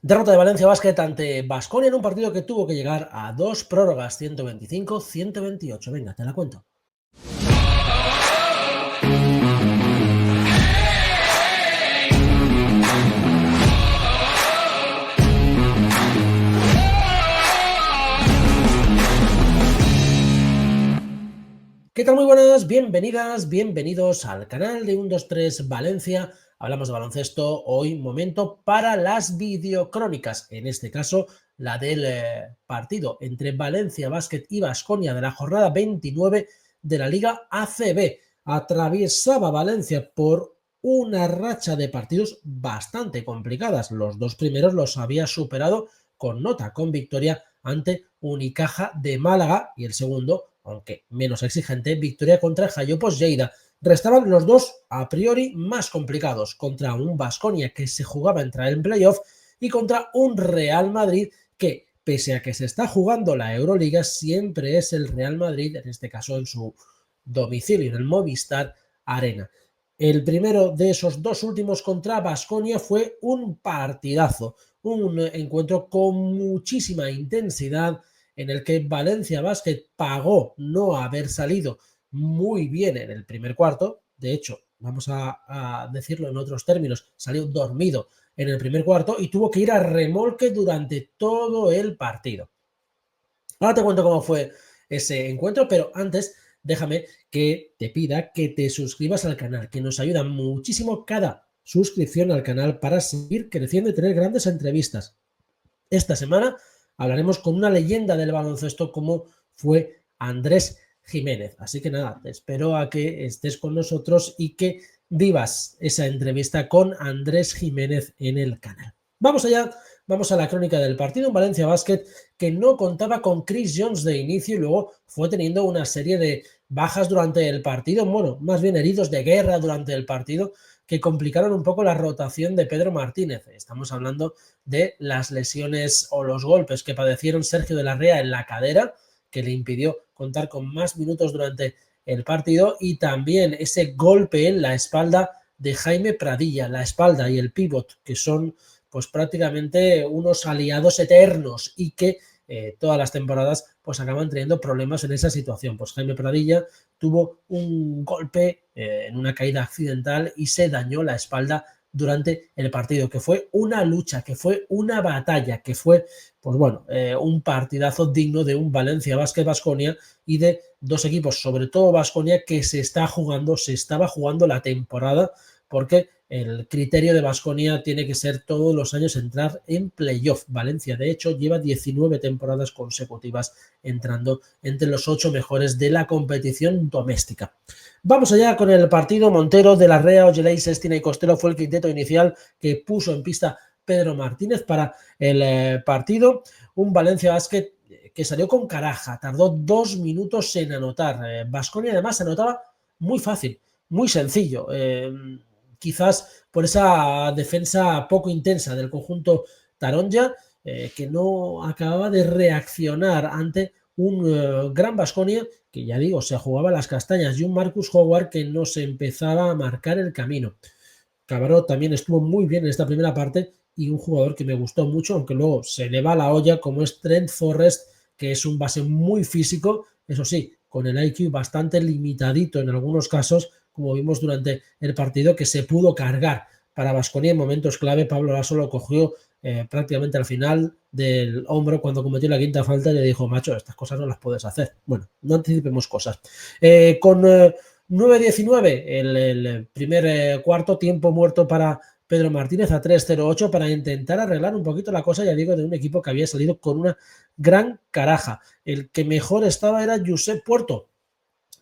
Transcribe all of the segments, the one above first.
Derrota de Valencia Basket ante Baskonia en un partido que tuvo que llegar a dos prórrogas, 125-128. Venga, te la cuento. ¿Qué tal? Muy buenas, bienvenidas, bienvenidos al canal de 123 Valencia. Hablamos de baloncesto, hoy momento para las videocrónicas, en este caso la del partido entre Valencia Basket y Baskonia de la jornada 29 de la Liga ACB. Atravesaba Valencia por una racha de partidos bastante complicadas. Los dos primeros los había superado con nota, con victoria ante Unicaja de Málaga, y el segundo, aunque menos exigente, victoria contra Jayopos Lleida. Restaban los dos a priori más complicados, contra un Baskonia que se jugaba entrar en playoff y contra un Real Madrid que, pese a que se está jugando la Euroliga, siempre es el Real Madrid, en este caso en su domicilio, en el Movistar Arena. El primero de esos dos últimos contra Baskonia fue un partidazo, un encuentro con muchísima intensidad, en el que Valencia Basket pagó no haber salido muy bien en el primer cuarto. De hecho, vamos a decirlo en otros términos, salió dormido en el primer cuarto y tuvo que ir a remolque durante todo el partido. Ahora te cuento cómo fue ese encuentro, pero antes déjame que te pida que te suscribas al canal, que nos ayuda muchísimo cada suscripción al canal para seguir creciendo y tener grandes entrevistas. Esta semana hablaremos con una leyenda del baloncesto como fue Andrés Jiménez. Así que nada, te espero a que estés con nosotros y que vivas esa entrevista con Andrés Jiménez en el canal. Vamos allá, vamos a la crónica del partido. Un Valencia Basket que no contaba con Chris Jones de inicio y luego fue teniendo una serie de bajas durante el partido, bueno, más bien heridos de guerra durante el partido, que complicaron un poco la rotación de Pedro Martínez. Estamos hablando de las lesiones o los golpes que padecieron Sergio de la Rea en la cadera, que le impidió contar con más minutos durante el partido, y también ese golpe en la espalda de Jaime Pradilla, la espalda y el pívot, que son pues prácticamente unos aliados eternos y que todas las temporadas pues acaban teniendo problemas en esa situación. Pues Jaime Pradilla tuvo un golpe en una caída accidental y se dañó la espalda durante el partido, que fue una lucha, que fue una batalla, que fue, pues bueno, un partidazo digno de un Valencia Basket Baskonia y de dos equipos, sobre todo Baskonia, que se estaba jugando la temporada, porque el criterio de Baskonia tiene que ser todos los años entrar en playoff. Valencia, de hecho, lleva 19 temporadas consecutivas entrando entre los 8 mejores de la competición doméstica. Vamos allá con el partido. Montero, de la Rea, Ojeley, Sestina y Costello fue el quinteto inicial que puso en pista Pedro Martínez para el partido. Un Valencia Basket que salió con caraja, tardó 2 minutos en anotar. Baskonia además anotaba muy fácil, muy sencillo. Quizás por esa defensa poco intensa del conjunto taronja, que no acababa de reaccionar ante un gran Baskonia que, ya digo, se jugaba las castañas, y un Marcus Howard que no se empezaba a marcar el camino. Cabarrot también estuvo muy bien en esta primera parte, y un jugador que me gustó mucho, aunque luego se le va la olla, como es Trent Forrest, que es un base muy físico, eso sí, con el IQ bastante limitadito en algunos casos, como vimos durante el partido, que se pudo cargar para Baskonia en momentos clave. Pablo Laso lo cogió prácticamente al final del hombro cuando cometió la quinta falta y le dijo: macho, estas cosas no las puedes hacer. Bueno, no anticipemos cosas. Con 9-19 el primer cuarto, tiempo muerto para Pedro Martínez a 3-0-8 para intentar arreglar un poquito la cosa, ya digo, de un equipo que había salido con una gran caraja. El que mejor estaba era Josep Puerto,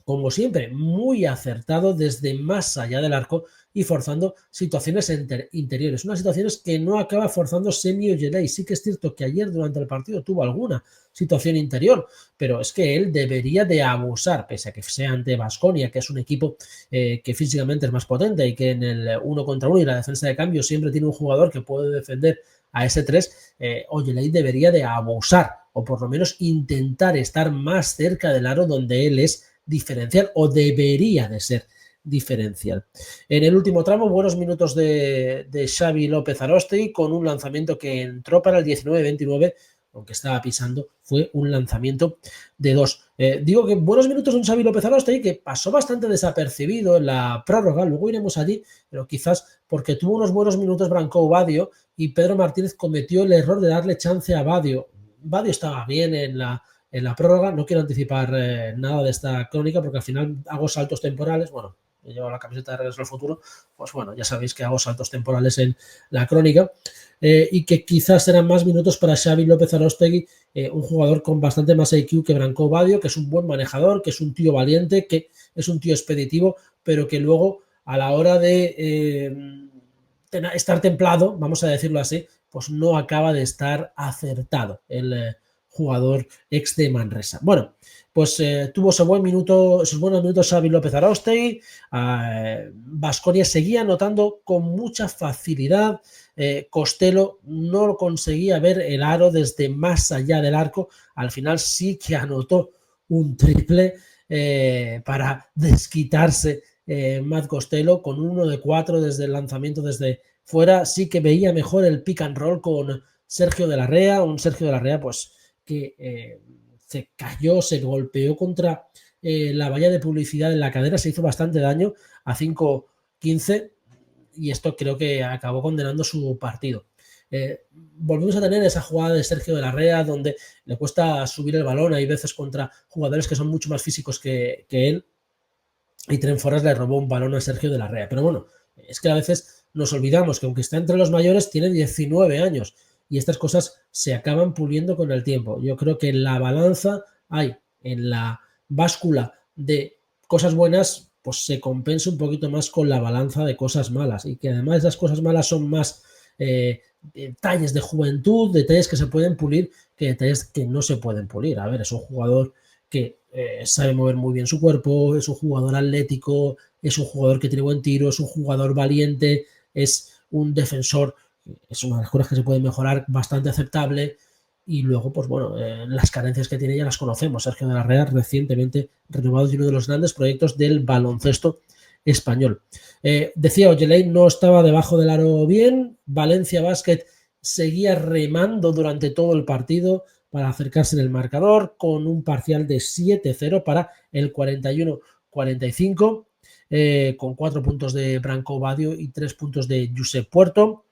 como siempre, muy acertado desde más allá del arco y forzando situaciones interiores. Unas situaciones que no acaba forzando Semi Ojeley. Sí que es cierto que ayer durante el partido tuvo alguna situación interior, pero es que él debería de abusar, pese a que sea ante Baskonia, que es un equipo que físicamente es más potente y que en el 1 contra 1 y la defensa de cambio siempre tiene un jugador que puede defender a ese 3. Ojeley debería de abusar, o por lo menos intentar estar más cerca del aro donde él es diferencial, o debería de ser diferencial. En el último tramo, buenos minutos de Xavi López Aróstegui con un lanzamiento que entró para el 19-29, aunque estaba pisando, fue un lanzamiento de 2. Digo que buenos minutos de un Xavi López Aróstegui que pasó bastante desapercibido en la prórroga, luego iremos allí, pero quizás porque tuvo unos buenos minutos Branco Badio y Pedro Martínez cometió el error de darle chance a Badio. Badio estaba bien en la prórroga, no quiero anticipar nada de esta crónica porque al final hago saltos temporales, bueno, he llevado la camiseta de Regreso al Futuro, pues bueno, ya sabéis que hago saltos temporales en la crónica, y que quizás serán más minutos para Xavi López Aróstegui, un jugador con bastante más IQ que Branco Badio, que es un buen manejador, que es un tío valiente, que es un tío expeditivo, pero que luego a la hora de estar templado, vamos a decirlo así, pues no acaba de estar acertado el jugador ex de Manresa. Bueno, pues tuvo esos buenos minutos Xavi López Aróstegui. Baskonia seguía anotando con mucha facilidad. Costello no conseguía ver el aro desde más allá del arco. Al final sí que anotó un triple para desquitarse Matt Costello con 1 de 4 desde el lanzamiento desde fuera. Sí que veía mejor el pick and roll con Sergio de la Rea, un Sergio de la Rea pues que se cayó, se golpeó contra la valla de publicidad en la cadera, se hizo bastante daño a 5-15 y esto creo que acabó condenando su partido. Volvimos a tener esa jugada de Sergio de la Rea donde le cuesta subir el balón, hay veces contra jugadores que son mucho más físicos que él, y Trent Forrest le robó un balón a Sergio de la Rea. Pero bueno, es que a veces nos olvidamos que aunque está entre los mayores, tiene 19 años y estas cosas se acaban puliendo con el tiempo. Yo creo que en la balanza hay, en la báscula de cosas buenas, pues se compensa un poquito más con la balanza de cosas malas y que además esas cosas malas son más detalles de juventud, detalles que se pueden pulir que detalles que no se pueden pulir. A ver, es un jugador que sabe mover muy bien su cuerpo, es un jugador atlético, es un jugador que tiene buen tiro, es un jugador valiente, es un defensor, es una de las cosas que se puede mejorar, bastante aceptable. Y luego, pues bueno, las carencias que tiene ya las conocemos. Sergio de la Rea, recientemente renovado y uno de los grandes proyectos del baloncesto español. Decía, Ojeley no estaba debajo del aro bien, Valencia Basket seguía remando durante todo el partido para acercarse en el marcador con un parcial de 7-0 para el 41-45, con 4 puntos de Branco Badio y 3 puntos de Josep Puerto.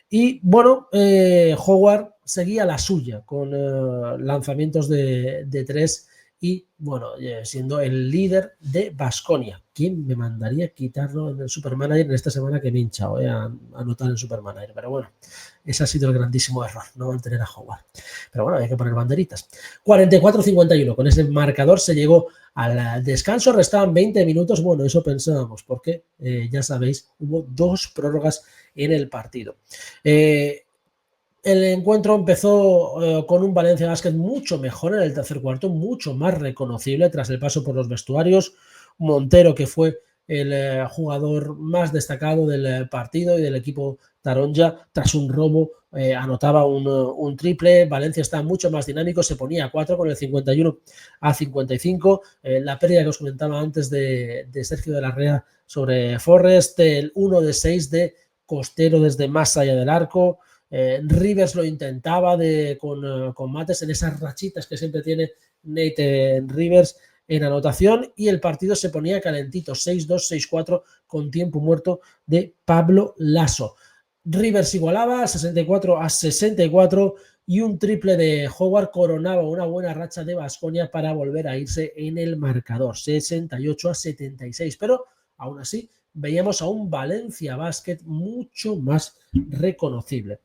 Y bueno, Howard seguía la suya con lanzamientos de 3 y bueno, siendo el líder de Baskonia. ¿Quién me mandaría quitarlo en el Supermanager en esta semana que me he hinchado a anotar en Supermanager? Pero bueno, ese ha sido el grandísimo error, no mantener a Howard. Pero bueno, hay que poner banderitas. 44-51, con ese marcador se llegó al descanso, restaban 20 minutos. Bueno, eso pensábamos, porque ya sabéis, hubo 2 prórrogas en el partido. El encuentro empezó con un Valencia Basket mucho mejor en el tercer cuarto, mucho más reconocible tras el paso por los vestuarios. Montero, que fue el jugador más destacado del partido y del equipo taronja, tras un robo anotaba un triple. Valencia está mucho más dinámico, se ponía a 4 con el 51-55. La pérdida que os comentaba antes de Sergio de la Rea sobre Forrest, el 1 de 6 de Costello desde más allá del arco. Rivers lo intentaba con Mates en esas rachitas que siempre tiene Nate Rivers en anotación, y el partido se ponía calentito, 6-2, 6-4 con tiempo muerto de Pablo Lasso. Rivers igualaba 64-64 y un triple de Howard coronaba una buena racha de Baskonia para volver a irse en el marcador, 68-76, pero aún así veíamos a un Valencia Basket mucho más reconocible.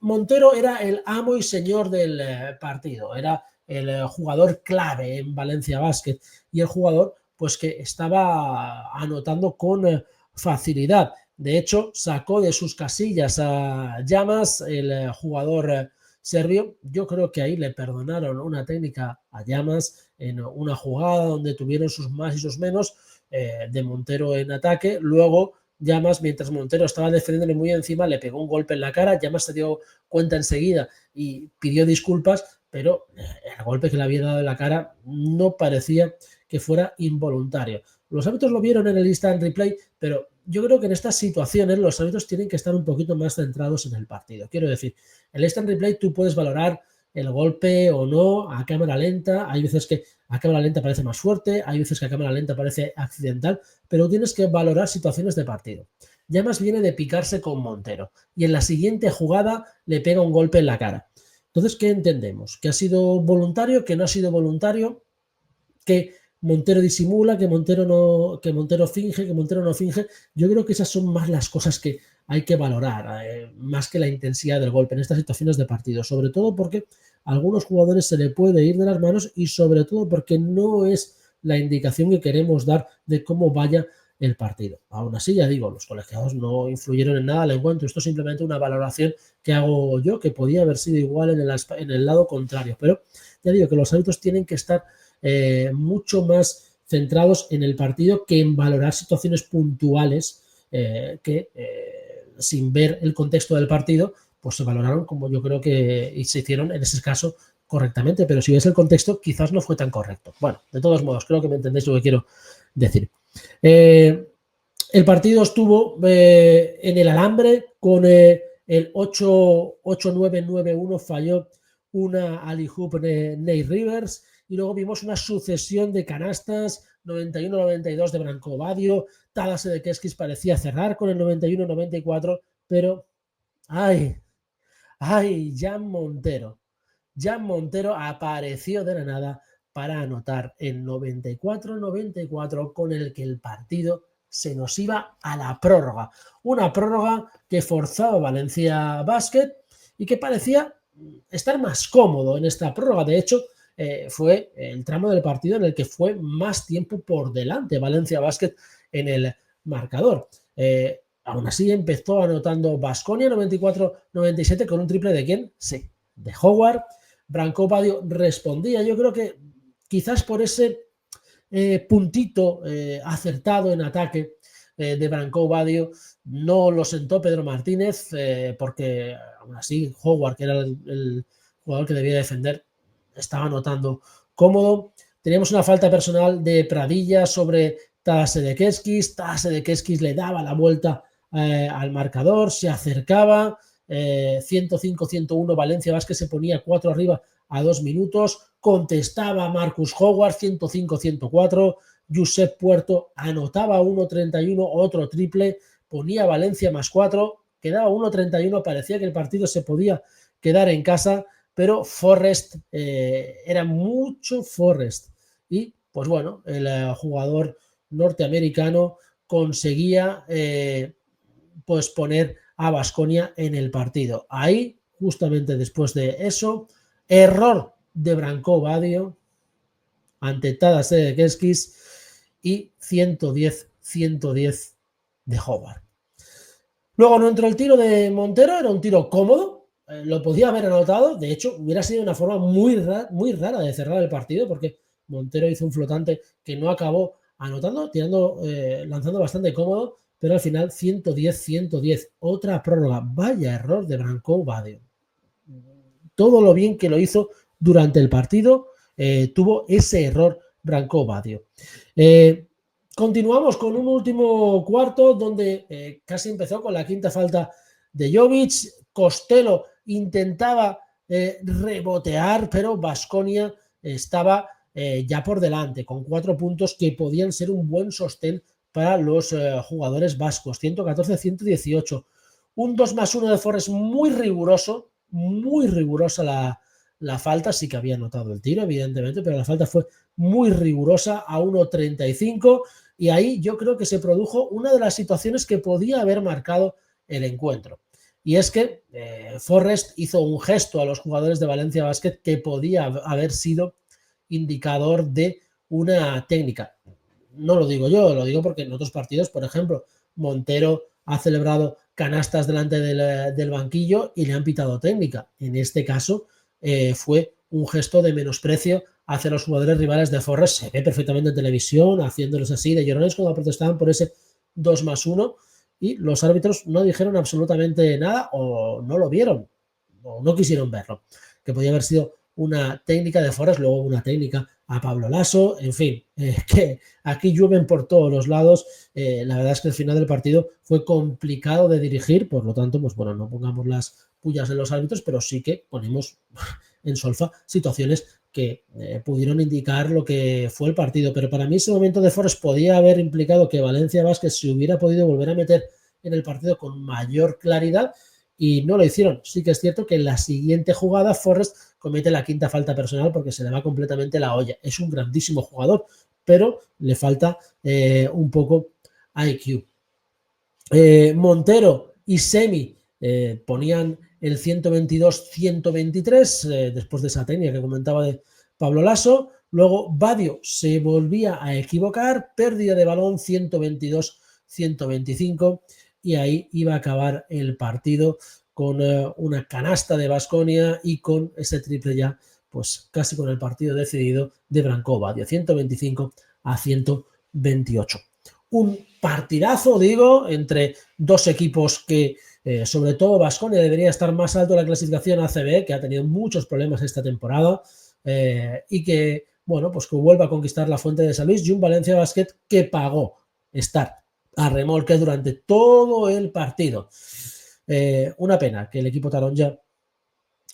Montero era el amo y señor del partido, era el jugador clave en Valencia Basket y el jugador pues que estaba anotando con facilidad. De hecho, sacó de sus casillas a Llamas, el jugador serbio. Yo creo que ahí le perdonaron una técnica a Llamas en una jugada donde tuvieron sus más y sus menos, de Montero en ataque. Luego Llamas, mientras Montero estaba defendiéndole muy encima, le pegó un golpe en la cara. Llamas se dio cuenta enseguida y pidió disculpas, pero el golpe que le había dado en la cara no parecía que fuera involuntario. Los árbitros lo vieron en el instant replay, pero yo creo que en estas situaciones los árbitros tienen que estar un poquito más centrados en el partido. Quiero decir, en el instant replay tú puedes valorar el golpe o no a cámara lenta. Hay veces que a cámara lenta parece más fuerte, hay veces que a cámara lenta parece accidental, pero tienes que valorar situaciones de partido. Llamas viene de picarse con Montero y en la siguiente jugada le pega un golpe en la cara. Entonces, ¿qué entendemos? ¿Que ha sido voluntario? ¿Que no ha sido voluntario? ¿Que Montero disimula? ¿Que Montero finge? ¿Que Montero no finge? Yo creo que esas son más las cosas que hay que valorar, más que la intensidad del golpe en estas situaciones de partido, sobre todo porque a algunos jugadores se le puede ir de las manos y sobre todo porque no es la indicación que queremos dar de cómo vaya el partido. Aún así, ya digo, los colegiados no influyeron en nada al encuentro. Esto es simplemente una valoración que hago yo, que podía haber sido igual en el lado contrario. Pero ya digo que los árbitros tienen que estar mucho más centrados en el partido que en valorar situaciones puntuales que sin ver el contexto del partido, pues se valoraron como yo creo que se hicieron en ese caso correctamente, pero si ves el contexto quizás no fue tan correcto. Bueno, de todos modos, creo que me entendéis lo que quiero decir. El partido estuvo en el alambre con el 8-9-9-1, falló una alley-oop de Nate Rivers y luego vimos una sucesión de canastas, 91-92 de Branko Badio, Tadas Sedekerskis parecía cerrar con el 91-94, pero Jan Montero apareció de la nada para anotar el 94-94 con el que el partido se nos iba a la prórroga. Una prórroga que forzaba Valencia Basket y que parecía estar más cómodo en esta prórroga. De hecho, fue el tramo del partido en el que fue más tiempo por delante Valencia Basket en el marcador. Aún así empezó anotando Baskonia 94-97 con un triple de ¿quién? Sí, de Howard. Branko Badio respondía. Yo creo que quizás por ese puntito acertado en ataque de Branko Badio no lo sentó Pedro Martínez porque aún así Howard, que era el jugador que debía defender, estaba anotando cómodo. Teníamos una falta personal de Pradilla sobre Tadas Sedekerskis. Tadas Sedekerskis le daba la vuelta al marcador, se acercaba, 105-101, Valencia Basket se ponía 4 arriba a 2 minutos, contestaba Marcus Howard, 105-104, Josep Puerto anotaba 1-31, otro triple, ponía Valencia más 4, quedaba 1-31, parecía que el partido se podía quedar en casa, pero Forrest, era mucho Forrest, y pues bueno, el jugador norteamericano conseguía pues poner a Baskonia en el partido. Ahí, justamente después de eso, error de Branko Badio ante Tadas Sedekerskis y 110-110 de Howard. Luego no entró el tiro de Montero, era un tiro cómodo, lo podía haber anotado, de hecho hubiera sido una forma muy rara de cerrar el partido porque Montero hizo un flotante que no acabó anotando, lanzando bastante cómodo, pero al final 110-110, otra prórroga. Vaya error de Branko Badio. Todo lo bien que lo hizo durante el partido, tuvo ese error Branko Badio. Continuamos con un último cuarto donde casi empezó con la quinta falta de Jovic. Costello intentaba rebotear, pero Baskonia estaba ya por delante con 4 puntos que podían ser un buen sostén para los jugadores vascos. 114-118. Un 2+1 de Forrest muy rigurosa la falta. Sí que había anotado el tiro, evidentemente, pero la falta fue muy rigurosa a 1.35 y ahí yo creo que se produjo una de las situaciones que podía haber marcado el encuentro. Y es que Forrest hizo un gesto a los jugadores de Valencia Basket que podía haber sido indicador de una técnica. No lo digo yo, lo digo porque en otros partidos, por ejemplo, Montero ha celebrado canastas delante del banquillo y le han pitado técnica. En este caso fue un gesto de menosprecio hacia los jugadores rivales de Forrest. Se ve perfectamente en televisión, haciéndoles así de llorones cuando protestaban por ese 2+1 y los árbitros no dijeron absolutamente nada o no lo vieron o no quisieron verlo, que podía haber sido una técnica de Forest, luego una técnica a Pablo Laso, en fin, que aquí llueven por todos los lados. La verdad es que el final del partido fue complicado de dirigir, por lo tanto, pues bueno, no pongamos las pullas en los árbitros, pero sí que ponemos en solfa situaciones que pudieron indicar lo que fue el partido. Pero para mí ese momento de Forest podía haber implicado que Valencia Vázquez se hubiera podido volver a meter en el partido con mayor claridad y no lo hicieron. Sí que es cierto que en la siguiente jugada Forest comete la quinta falta personal porque se le va completamente la olla. Es un grandísimo jugador, pero le falta un poco IQ. Montero y Semi ponían el 122-123 después de esa técnica que comentaba de Pablo Laso. Luego Badio se volvía a equivocar, pérdida de balón 122-125 y ahí iba a acabar el partido con una canasta de Baskonia y con ese triple ya pues casi con el partido decidido de Branco Badio, 125-128. Un partidazo, digo, entre dos equipos que, sobre todo Baskonia, debería estar más alto en la clasificación ACB, que ha tenido muchos problemas esta temporada y que, bueno, pues que vuelva a conquistar la Fuente de San Luis, y un Valencia Basket que pagó estar a remolque durante todo el partido. Una pena que el equipo taronja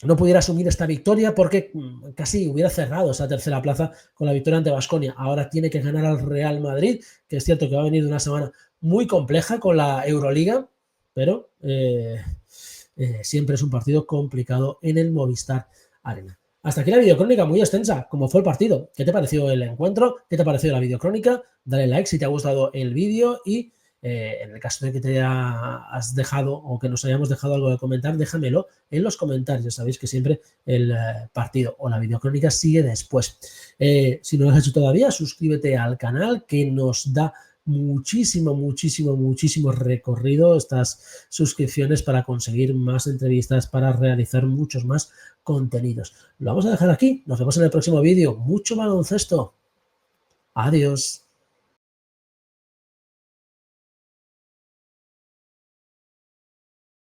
no pudiera asumir esta victoria porque casi hubiera cerrado esa tercera plaza con la victoria ante Baskonia. Ahora tiene que ganar al Real Madrid, que es cierto que va a venir de una semana muy compleja con la Euroliga, pero siempre es un partido complicado en el Movistar Arena. Hasta aquí la videocrónica muy extensa, como fue el partido. ¿Qué te pareció el encuentro? ¿Qué te ha parecido la videocrónica? Dale like si te ha gustado el vídeo y en el caso de que te has dejado o que nos hayamos dejado algo de comentar, déjamelo en los comentarios. Sabéis que siempre el partido o la videocrónica sigue después. Si no lo has hecho todavía, suscríbete al canal que nos da muchísimo recorrido estas suscripciones para conseguir más entrevistas, para realizar muchos más contenidos. Lo vamos a dejar aquí. Nos vemos en el próximo vídeo. Mucho baloncesto. Adiós.